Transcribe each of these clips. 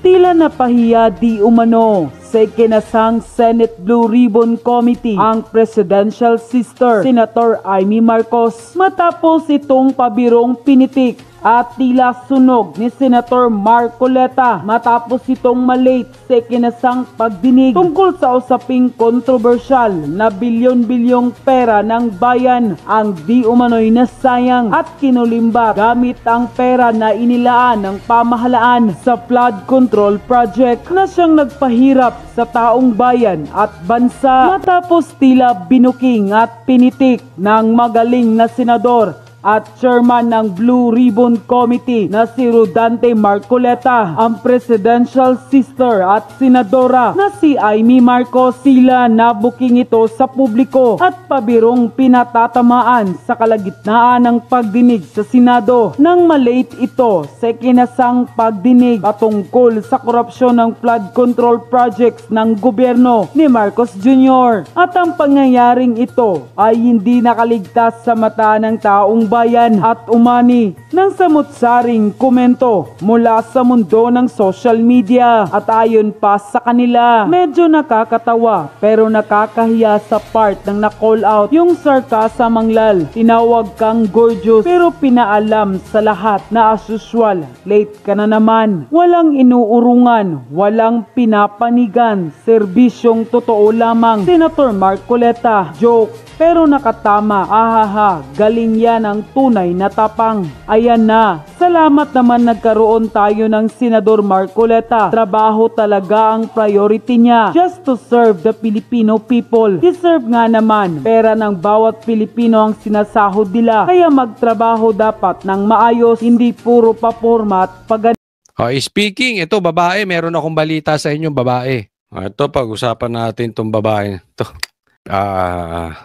tila napahiya di umano sa ikinasang Senate Blue Ribbon Committee ang presidential sister Senator Amy Marcos matapos itong pabirong pinitik at tila sunog ni Senator Marcoleta matapos itong malate sa ikinasang pagdinig tungkol sa usaping kontrobersyal na bilyon-bilyong pera ng bayan ang di umano'y nasayang at kinulimbat gamit ang pera na inilaan ng pamahalaan sa flood control project na siyang nagpahirap sa taong bayan at bansa matapos tila binuking at pinitik ng magaling na senador at chairman ng Blue Ribbon Committee na si Rodante Marcoleta, ang presidential sister at senadora na si Amy Marcos. Sila nabuking ito sa publiko at pabirong pinatatamaan sa kalagitnaan ng pagdinig sa Senado nang malate ito sa ikinasang pagdinig patungkol sa korupsyon ng flood control projects ng gobyerno ni Marcos Jr. At ang pangyayaring ito ay hindi nakaligtas sa mata ng taong bayan at umani ng samut-saring komento mula sa mundo ng social media. At ayon pa sa kanila, medyo nakakatawa pero nakakahiya sa part ng na-call out yung sarcasm manglal. Tinawag kang gorgeous pero pinaalam sa lahat na as usual, late ka na naman. Walang inuurungan, walang pinapanigan, serbisyong totoo lamang. Senator Marcoleta, joke pero nakatama, ahaha, galing yan ang tunay na tapang. Ayan na, salamat naman nagkaroon tayo ng Senador Marcoleta. Trabaho talaga ang priority niya, just to serve the Filipino people. Deserve nga naman, pera ng bawat Pilipino ang sinasahod nila, kaya magtrabaho dapat ng maayos, hindi puro paporma at pagano. Speaking, ito babae, meron akong balita sa inyong babae. Ito, pag-usapan natin itong babae. Ito.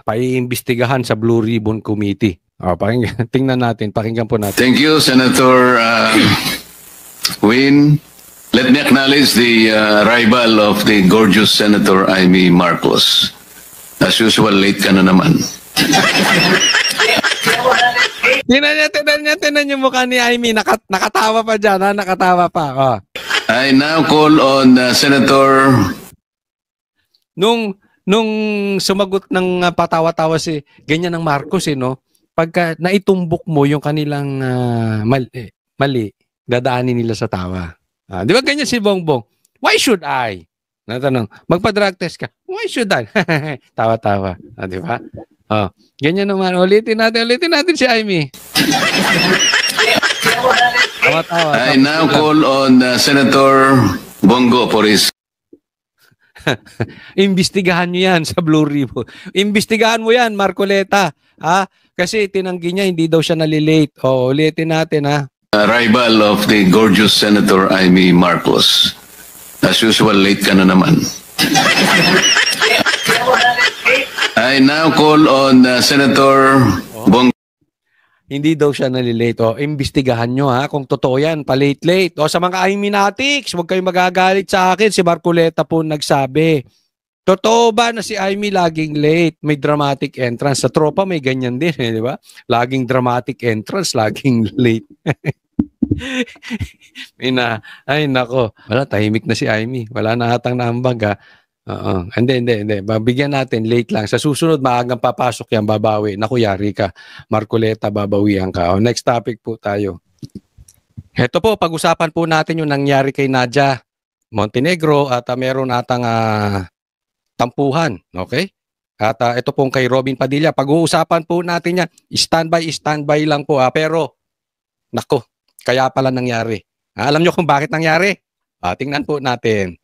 Paiimbestigahan sa Blue Ribbon Committee. Tingnan natin, pakinggan po natin. Thank you, Senator Win. Let me acknowledge the arrival of the gorgeous Senator Amy Marcos. As usual, late ka na naman. Tinan niyo mukha ni Amy, nakatawa pa dyan, ha? Nakatawa pa. Oh. I now call on Senator... Nung sumagot ng patawa-tawa si ganyan ng Marcos, no? Pagka naitumbok mo yung kanilang mali, dadaanin nila sa tawa. Di ba ganyan si Bongbong? Why should I? Natanong, magpa-drug test ka. Why should I? Tawa-tawa. Di ba? Ganyan naman. Ulitin natin si Amy. Tawa-tawa. I now call on Senator Bongo for his... Imbestigahan nyo yan sa Blue Ribbon. Imbestigahan mo yan, Marcoleta. Kasi tinanggi niya, hindi daw siya nalilate. Ulitin natin, ha. Arrival of the gorgeous Senator Amy Marcos. As usual, late ka na naman. I now call on Senator Bongo. Hindi daw siya nalilate. Imbestigahan nyo, ha, kung totoo yan, palate-late. Sa mga Amy-natics, huwag kayong magagalit sa akin. Si Marcoleta po nagsabi. Totoo ba na si Amy laging late? May dramatic entrance. Sa tropa may ganyan din, di ba? Laging dramatic entrance, laging late. Ay, nako. Wala, tahimik na si Amy. Wala na hatang naambag, ha. Hindi. Babigyan natin, late lang. Sa susunod, maagang papasok yan, babawi. Naku, yari ka. Marcoleta, babawihan ka. Next topic po tayo. Ito po, pag-usapan po natin yung nangyari kay Nadia Montenegro at meron natang tampuhan. Okay? At ito pong kay Robin Padilla. Pag-uusapan po natin yan. Standby lang po. Pero, naku, kaya pala nangyari. Alam nyo kung bakit nangyari? Tingnan po natin.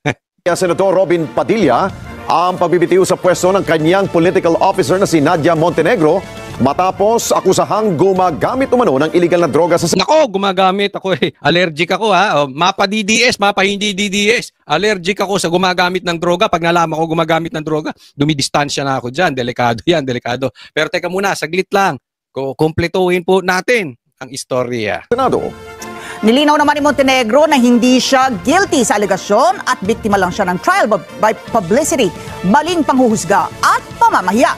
Senator Robin Padilla ang pagbibitiw sa pwesto ng kanyang political officer na si Nadia Montenegro matapos akusahang gumagamit umano ng illegal na droga sa... Nako, gumagamit ako eh. Allergic ako, ha. Mapa DDS, mapa hindi DDS. Allergic ako sa gumagamit ng droga. Pag nalaman ko gumagamit ng droga, dumidistansya na ako dyan. Delikado yan, delikado. Pero teka muna, saglit lang. Kumpletuhin po natin ang istorya. Senado. Nilinaw naman ni Montenegro na hindi siya guilty sa alegasyon at biktima lang siya ng trial by publicity, maling panghuhusga at pamamahiya.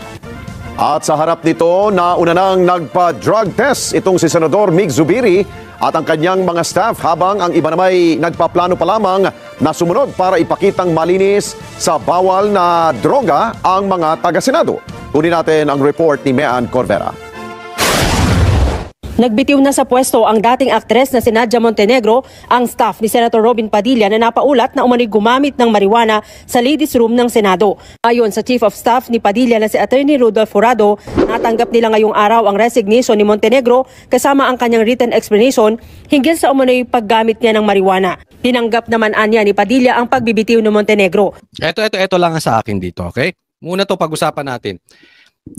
At sa harap nito, nauna nang nagpa-drug test itong si Senador Mig Zubiri at ang kanyang mga staff habang ang iba naman ay nagpaplano pa lamang na sumunod para ipakitang malinis sa bawal na droga ang mga taga-Senado. Kunin natin ang report ni Mean Corvera. Nagbitiw na sa pwesto ang dating aktres na si Nadia Montenegro, ang staff ni Senator Robin Padilla na napaulat na umano'y gumamit ng marijuana sa ladies room ng Senado. Ayon sa Chief of Staff ni Padilla na si Attorney Rudolph Jurado, natanggap nila ngayong araw ang resignation ni Montenegro kasama ang kanyang written explanation hinggil sa umano'y paggamit niya ng marijuana. Tinanggap naman anya ni Padilla ang pagbibitiw ni Montenegro. Ito lang ang sa akin dito, okay? Muna to pag-usapan natin.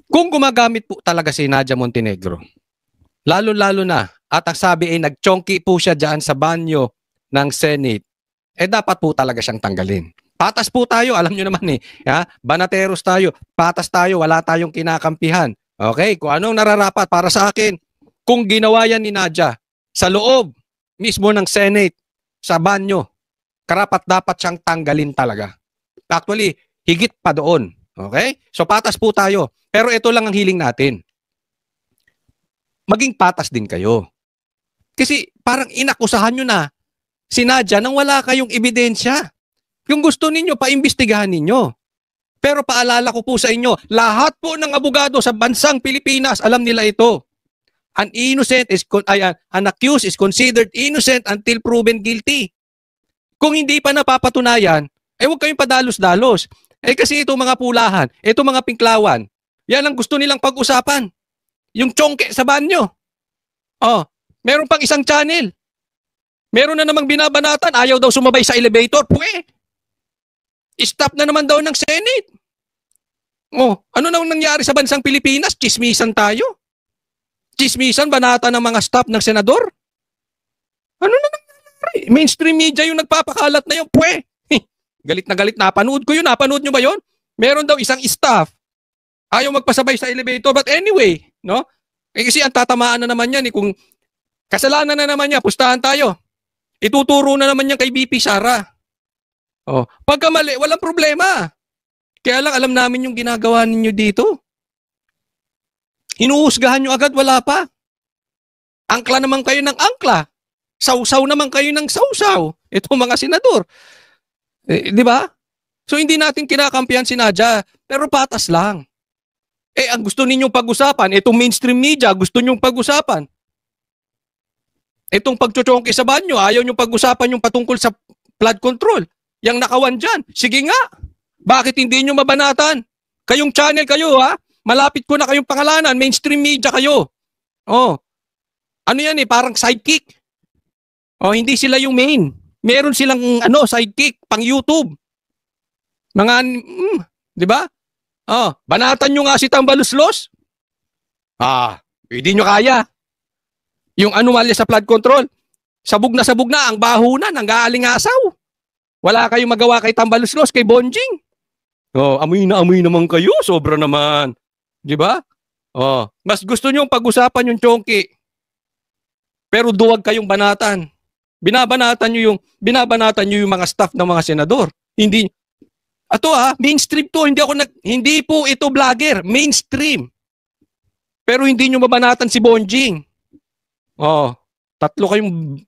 Kung gumagamit po talaga si Nadia Montenegro, lalo-lalo na, at ang sabi ay nagchonki po siya dyan sa banyo ng Senate, dapat po talaga siyang tanggalin. Patas po tayo, alam nyo naman banateros tayo, patas tayo, wala tayong kinakampihan. Okay, kung anong nararapat para sa akin, kung ginawa yan ni Nadia sa loob mismo ng Senate, sa banyo, karapat dapat siyang tanggalin talaga. Actually, higit pa doon. Okay? So patas po tayo. Pero ito lang ang hiling natin. Maging patas din kayo. Kasi parang inakusahan nyo na si Nadia nang wala kayong ebidensya. Yung gusto ninyo, paimbestigahan ninyo. Pero paalala ko po sa inyo, lahat po ng abogado sa bansang Pilipinas, alam nila ito. An accused is considered innocent until proven guilty. Kung hindi pa napapatunayan, huwag kayong padalos-dalos. Kasi itong mga pulahan, itong mga pinklawan, yan ang gusto nilang pag-usapan. Yung chongke sa banyo. Meron pang isang channel. Meron na namang binabanatan, ayaw daw sumabay sa elevator. Stop na naman daw ng Senate. Ano nang nangyari sa bansang Pilipinas? Chismisan tayo. Chismisan, banata ng mga staff ng senador? Ano na nangyari? Mainstream media yung nagpapakalat na yun. Galit na galit. Napanood ko yun. Napanood nyo ba yun? Meron daw isang staff. Ayaw magpasabay sa elevator. But anyway, no? Kasi ang tatamaan na naman yan. Kung kasalanan na naman niya, pustahan tayo. Ituturo na naman yan kay BP Sara. Pagka mali, walang problema. Kaya lang alam namin yung ginagawa ninyo dito. Hinuhusgahan nyo agad, wala pa. Angkla naman kayo ng angkla. Sausaw naman kayo ng sausaw. Ito mga senador. Di ba? So hindi natin kinakampihan si Nadia, pero patas lang. Ang gusto ninyong pag-usapan, itong mainstream media, gusto ninyong pag-usapan. Itong pagchuchongke sa banyo, ayaw nyong pag-usapan yung patungkol sa flood control. Yang nakawan dyan. Sige nga. Bakit hindi nyo mabanatan? Kayong channel kayo, malapit ko na kayong pangalanan, mainstream media kayo. Ano yan parang sidekick. Hindi sila yung main. Meron silang sidekick pang YouTube. Mga di ba? Banatan nyo nga si Tambaluslos. Hindi nyo kaya. Yung anomalya sa flood control. Sabog na ang baho na, nang-aalingasaw. Wala kayong magawa kay Tambaluslos, kay Bonjing. Amoy naman kayo, sobra naman. Di ba? Mas gusto nyo pag-usapan yung chongki. Pero duwag kayong banatan. Binabanatan nyo yung mga staff ng mga senador. Hindi. Mainstream to. Hindi po ito vlogger. Mainstream. Pero hindi nyo mabanatan si Bonjing. Tatlo kayong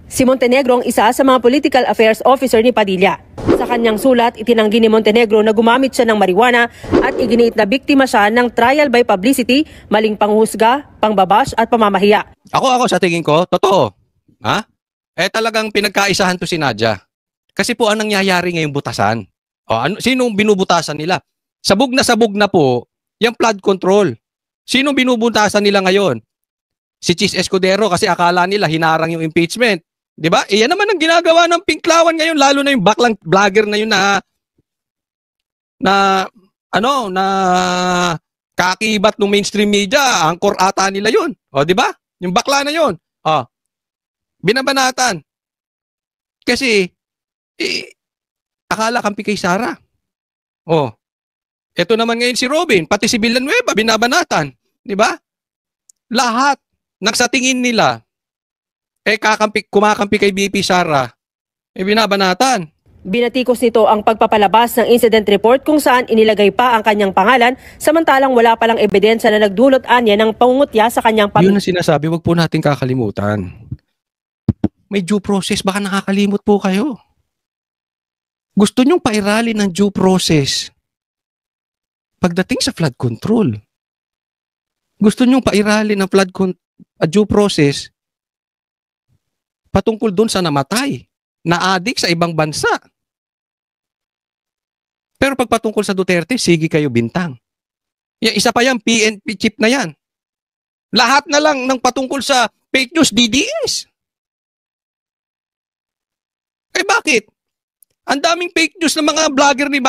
Si Montenegro ang isa sa mga political affairs officer ni Padilla. Sa kanyang sulat, itinanggi ni Montenegro na gumamit siya ng marijuana at iginiit na biktima siya ng trial by publicity, maling panghusga, pangbabash at pamamahiya. Ako sa tingin ko, totoo. Talagang pinagkaisahan to si Nadia. Kasi po ang nangyayari ngayong butasan. Sinong binubutasan nila? Sabog na po yung flood control. Sinong binubutasan nila ngayon? Si Chis Escudero kasi akala nila hinarang yung impeachment. Di ba? Yan naman ang ginagawa ng Pinklawan ngayon, lalo na yung baklang vlogger na yun na kakibat ng mainstream media, angkor ata nila yun. Di ba? Yung bakla na yun. Binabanatan. Kasi akala kampi kay Sara. Ito naman ngayon si Robin, pati si Villanueva binabanatan, di ba? Lahat sa tingin nila kumakampi kay BP Sara, binabanatan. Binatikos nito ang pagpapalabas ng incident report kung saan inilagay pa ang kanyang pangalan samantalang wala palang ebidensya na nagdulot anya ng pangungutya sa kanyang pamilya. Yun ang sinasabi, wag po natin kakalimutan. may due process. Baka nakakalimot po kayo. Gusto nyong pairali ng due process pagdating sa flood control. Gusto nyong pairali ng due process patungkol doon sa namatay, na-addict sa ibang bansa. Pero pag patungkol sa Duterte, sige kayo bintang. Isa pa yan, PNP chip na yan. Lahat na lang ng patungkol sa fake news, DDS. Eh bakit? Ang daming fake news ng mga vlogger ni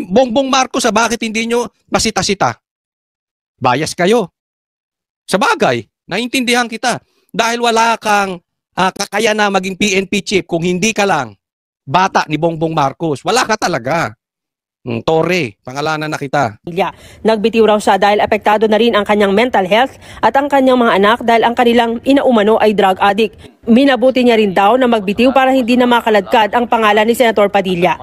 Bongbong Marcos, bakit hindi nyo pasita-sita? Bias kayo. Sa bagay, naintindihan kita. Dahil wala kang kakaya na maging PNP chief kung hindi ka lang bata ni Bongbong Marcos. Wala ka talaga. Torre, pangalanan na kita. Nagbitiw raw siya dahil apektado na rin ang kanyang mental health at ang kanyang mga anak dahil ang kanilang inaumano ay drug addict. Minabuti niya rin daw na magbitiw para hindi na makaladkad ang pangalan ni Senator Padilla.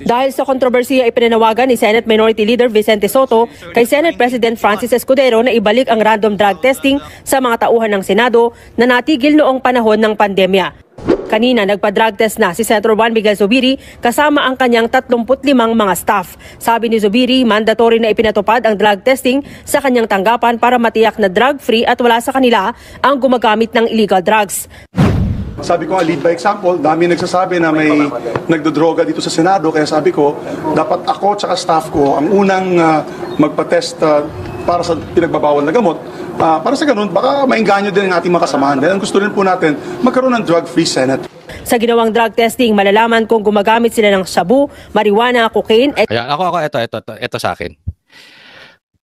Dahil sa kontrobersiya, ipinanawagan ni Senate Minority Leader Vicente Soto kay Senate President Francis Escudero na ibalik ang random drug testing sa mga tauhan ng Senado na natigil noong panahon ng pandemya. Kanina nagpa-drug test na si Senator Juan Miguel Zubiri kasama ang kanyang 35 mga staff. Sabi ni Zubiri, mandatory na ipinatupad ang drug testing sa kanyang tanggapan para matiyak na drug-free at wala sa kanila ang gumagamit ng illegal drugs. Sabi ko, lead by example, dami nagsasabi na may nagdodroga dito sa Senado, kaya sabi ko, dapat ako at staff ko ang unang magpa-test para sa pinagbabawal na gamot. Para sa ganun, baka mainganyo din ang ating mga kasamahan. Dahil ang gusto rin po natin, magkaroon ng drug-free Senate. Sa ginawang drug testing, malalaman kung gumagamit sila ng shabu, marijuana, cocaine. Ayan, ito sa akin.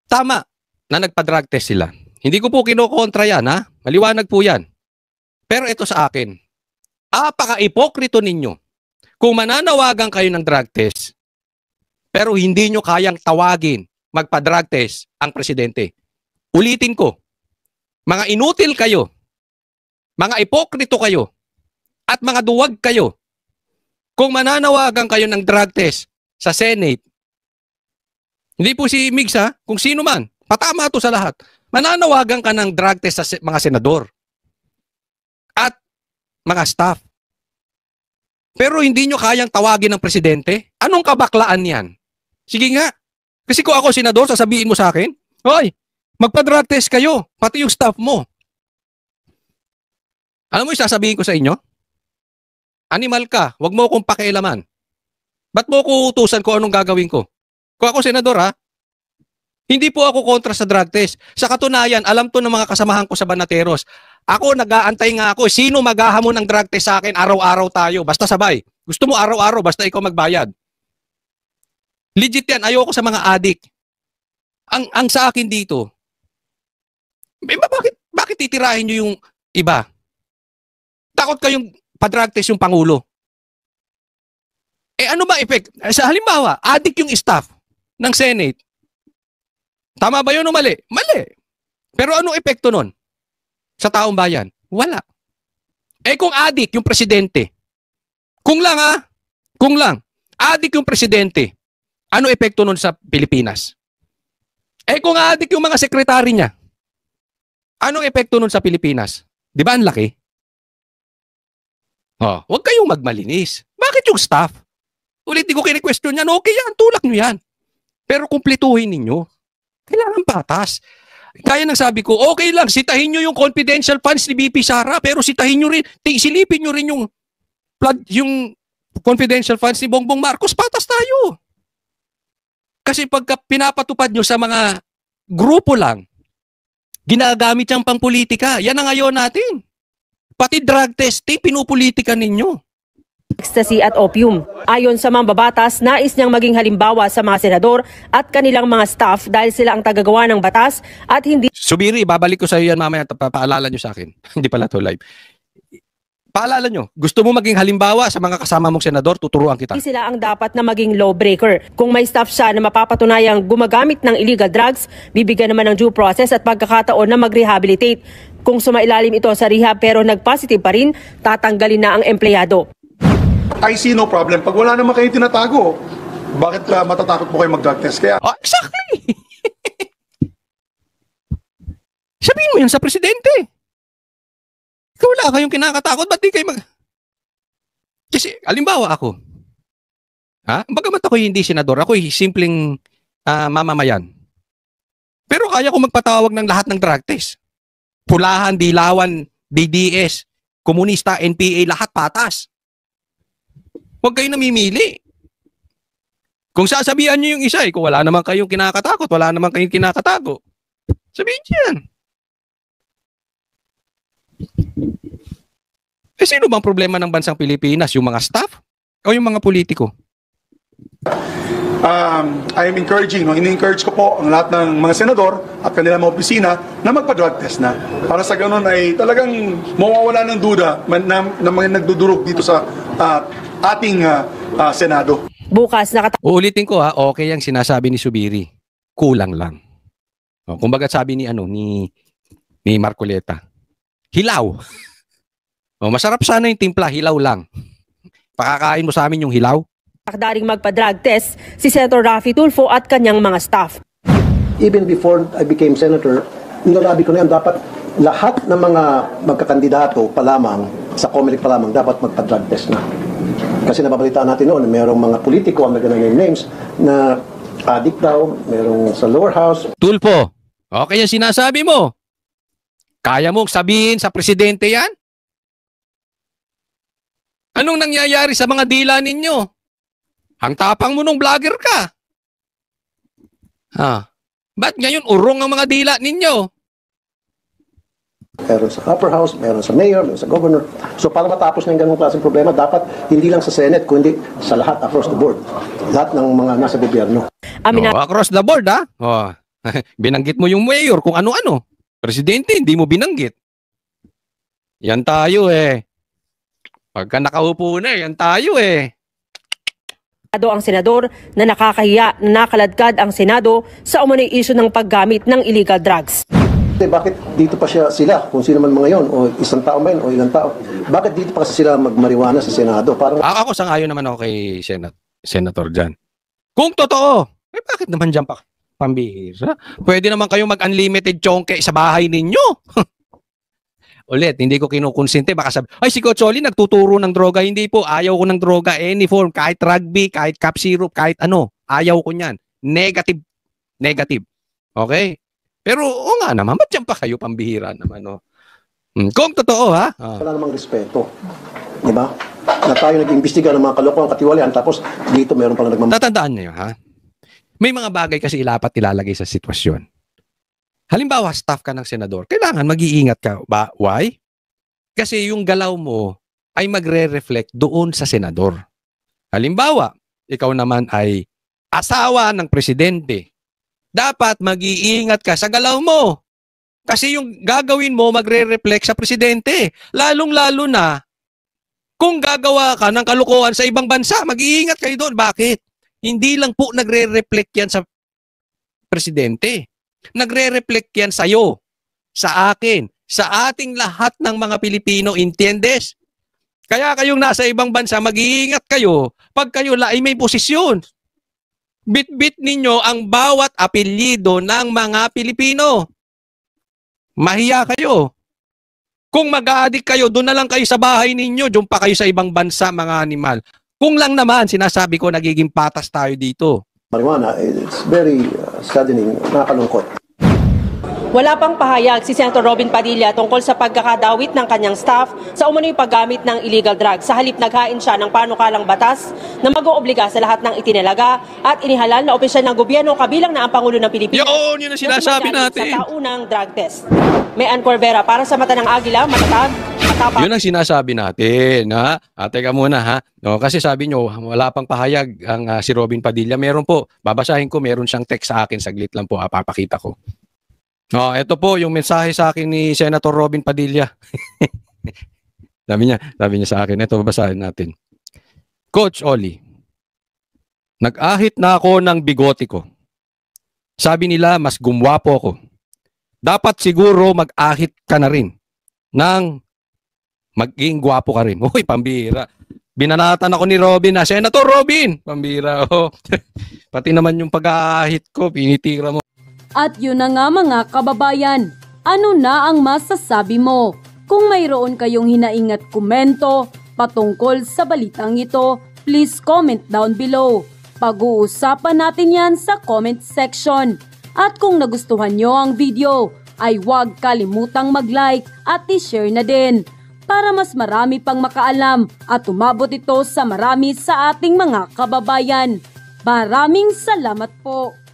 Tama na nagpa-drug test sila. Hindi ko po kinokontra yan, ha? Maliwanag po yan. Pero ito sa akin, apaka-ipokrito ninyo. Kung mananawagan kayo ng drug test, pero hindi nyo kayang tawagin, magpa-drug test ang presidente. Ulitin ko, mga inutil kayo, mga ipokrito kayo, at mga duwag kayo. Kung mananawagan kayo ng drug test sa Senate, hindi po si Migs, ha? Kung sino man, patama to sa lahat. Mananawagan ka ng drug test sa mga senador at mga staff. Pero hindi nyo kayang tawagin ng presidente? Anong kabaklaan yan? Sige nga. Kasi kung ako senador, sasabihin mo sa akin, hoy, magpa-drug test kayo, pati yung staff mo. Alam mo yung sasabihin ko sa inyo? Animal ka, wag mo akong pakialaman. Ba't mo ko utusan kung anong gagawin ko? Kung ako senador, ha? Hindi po ako kontra sa drug test. Sa katunayan, alam to ng mga kasamahan ko sa Banateros. Ako, nag-aantay nga ako. Sino maghahamon ng drug test sa akin? Araw-araw tayo. Basta sabay. Gusto mo araw-araw, basta ikaw magbayad. Legit yan. Ayoko sa mga addict. Ang sa akin dito, bakit titirahin nyo yung iba? Takot kayong pa-drug test yung Pangulo. Eh ano ba effect? Sa halimbawa, addict yung staff ng Senate. Tama ba yun o mali? Mali. Pero anong epekto nun? Sa taong bayan? Wala. Eh kung addict yung presidente, kung lang addict yung presidente, ano epekto nun sa Pilipinas? Eh kung addict yung mga sekretary niya, anong epekto nun sa Pilipinas? Di ba ang laki? Oh, huwag kayong magmalinis. Bakit yung staff? Ulit di ko kini-question yan, okay yan, tulak nyo yan. Pero kumplituhin ninyo. Kailangan patas. Kaya nang sabi ko, okay lang, sitahin nyo yung confidential funds ni BP Sara, pero sitahin nyo rin, silipin nyo rin yung confidential funds ni Bongbong Marcos, patas tayo. Kasi pagka pinapatupad nyo sa mga grupo lang, ginagamit siyang pangpolitika. Yan ang ayaw natin. Pati drug testing, pinupolitika ninyo. Ecstasy at opium. Ayon sa mga babatas, nais niyang maging halimbawa sa mga senador at kanilang mga staff dahil sila ang tagagawa ng batas at hindi... Subiri, babalik ko sa iyo yan mamaya, paalala nyo sa akin. Hindi pala to live. Paalala nyo, gusto mo maging halimbawa sa mga kasama mong senador, tuturuan kita. Sila ang dapat na maging lawbreaker. Kung may staff siya na mapapatunayang gumagamit ng illegal drugs, bibigyan naman ng due process at pagkakataon na mag-rehabilitate. Kung sumailalim ito sa rehab pero nag-positive pa rin, tatanggalin na ang empleyado. I see no problem. Pag wala naman kayo tinatago, bakit matatakot po kayo mag-drug test? Kaya... Oh, exactly! Sabihin mo yan sa presidente. Kung wala kayong kinakatakot, ba't di kayo Kasi, alimbawa ako, bagamat ako hindi senador, ako simpleng mamamayan. Pero kaya ko magpatawag ng lahat ng drug test. Pulahan, dilawan, DDS, komunista, NPA, lahat patas. Huwag kayo namimili. Kung sasabihan nyo yung isa, kung wala naman kayong kinakatakot, wala naman kayong kinakatago, sabihin nyo yan. Sino bang problema ng bansang Pilipinas? Yung mga staff o yung mga politiko? I am encouraging, ini-encourage ko po ang lahat ng mga senador at kanilang mga opisina na magpa-drug test na. Para sa ganun ay talagang mawawala ng duda na mga nagdudurog dito sa ating Senado. Bukas Uulitin ko okay ang sinasabi ni Subiri. Kulang lang. Kumbaga sabi ni Marcoleta, hilaw. Masarap sana yung timpla, hilaw lang. Pakakain mo sa amin yung hilaw? Daring magpa-drug test si Senator Raffy Tulfo at kanyang mga staff. Even before I became senator, nilalabi ko na yan, dapat lahat ng mga magkakandidato pa lamang, sa COMELEC pa lamang, dapat magpa-drug test na. Kasi nababalitaan natin noon, merong mga politiko, ang nagandang names, na addict daw, merong sa lower house. Tulfo, okay yung sinasabi mo. Kaya mong sabihin sa presidente yan? Anong nangyayari sa mga dila ninyo? Ang tapang mo nung vlogger ka. Ba't ngayon urong ang mga dila ninyo? Meron sa upper house, meron sa mayor, meron sa governor. So para matapos na yung ganung klaseng problema, dapat hindi lang sa Senate, kundi sa lahat across the board. Lahat ng mga nasa gobyerno. Across the board, binanggit mo yung mayor kung ano-ano. Presidente, hindi mo binanggit. Yan tayo Pagka nakaupo na, yan tayo Ang senador na nakakahiya na nakaladkad ang Senado sa umano'y isyu ng paggamit ng illegal drugs. Bakit dito pa sila, kung sino man mga yon, o isang tao man o ilang tao, bakit dito pa sila magmariwana sa Senado? Parang ako sangayon naman ako kay Senator dyan. Kung totoo, bakit naman dyan pa pambihira? Pwede naman kayong mag-unlimited chonke sa bahay ninyo. Ulit, hindi ko kinukonsente. Baka sabi, si Coach Oli nagtuturo ng droga. Hindi po, ayaw ko ng droga. Any form, kahit rugby, kahit cup syrup, kahit ano. Ayaw ko niyan. Negative. Okay? Pero, nga naman, ba't dyan pa kayo pambihira naman, Kung totoo, wala namang respeto. Diba? Na tayo nag-imbestiga ng mga kalokohan, katiwalian, tapos dito meron pala Tatandaan niyo, May mga bagay kasi ilapat ilalagay sa sitwasyon. Halimbawa, staff ka ng senador, kailangan mag-iingat ka. Why? Kasi yung galaw mo ay magre-reflect doon sa senador. Halimbawa, ikaw naman ay asawa ng presidente. Dapat mag-iingat ka sa galaw mo. Kasi yung gagawin mo magre-reflect sa presidente. Lalong-lalo na kung gagawa ka ng kalokohan sa ibang bansa, mag-iingat kayo doon. Bakit? Hindi lang po nagre-reflect yan sa presidente. Nagre-reflect yan sa'yo, sa akin, sa ating lahat ng mga Pilipino, entiendes? Kaya kayong nasa ibang bansa, mag-iingat kayo pag kayo ay may posisyon. Bit-bit ninyo ang bawat apelyido ng mga Pilipino. Mahiya kayo. Kung mag-a-addict kayo, doon na lang kayo sa bahay ninyo, doon pa kayo sa ibang bansa, mga animal. Kung lang naman, sinasabi ko, nagiging patas tayo dito. Marijuana, it's very saddening, nakakalungkot. Wala pang pahayag si Senator Robin Padilla tungkol sa pagkakadawit ng kanyang staff sa umano'y paggamit ng illegal drugs. Sa halip naghain siya ng panukalang batas na mag-oobliga sa lahat ng itinalaga at inihalal na opisyal ng gobyerno kabilang na ang Pangulo ng Pilipinas. Yun ang sinasabi natin. Sa taunang drug test. May Ann Corvera para sa Mata ng Agila, matatag. Yun ang sinasabi natin, teka muna, No, kasi sabi nyo, wala pang pahayag ang si Robin Padilla. Meron po, babasahin ko, meron siyang text sa akin, saglit lang po, papakita ko. Ito po yung mensahe sa akin ni Senator Robin Padilla. sabi niya sa akin, ito babasahin natin. Coach Oli, nag-ahit na ako ng bigote ko. Sabi nila, mas gumwapo ako. Dapat siguro mag-ahit ka na rin ng maging gwapo ka rin. Uy, pambira. Binanatan ako ni Robin Senator Robin! Pambira. Pati naman yung pag-aahit ko, pinitira mo. At yun na nga mga kababayan, ano na ang masasabi mo? Kung mayroon kayong hinaing at komento, patungkol sa balitang ito, please comment down below. Pag-uusapan natin yan sa comment section. At kung nagustuhan nyo ang video, ay huwag kalimutang mag-like at i-share na din para mas marami pang makaalam at umabot ito sa marami sa ating mga kababayan. Maraming salamat po!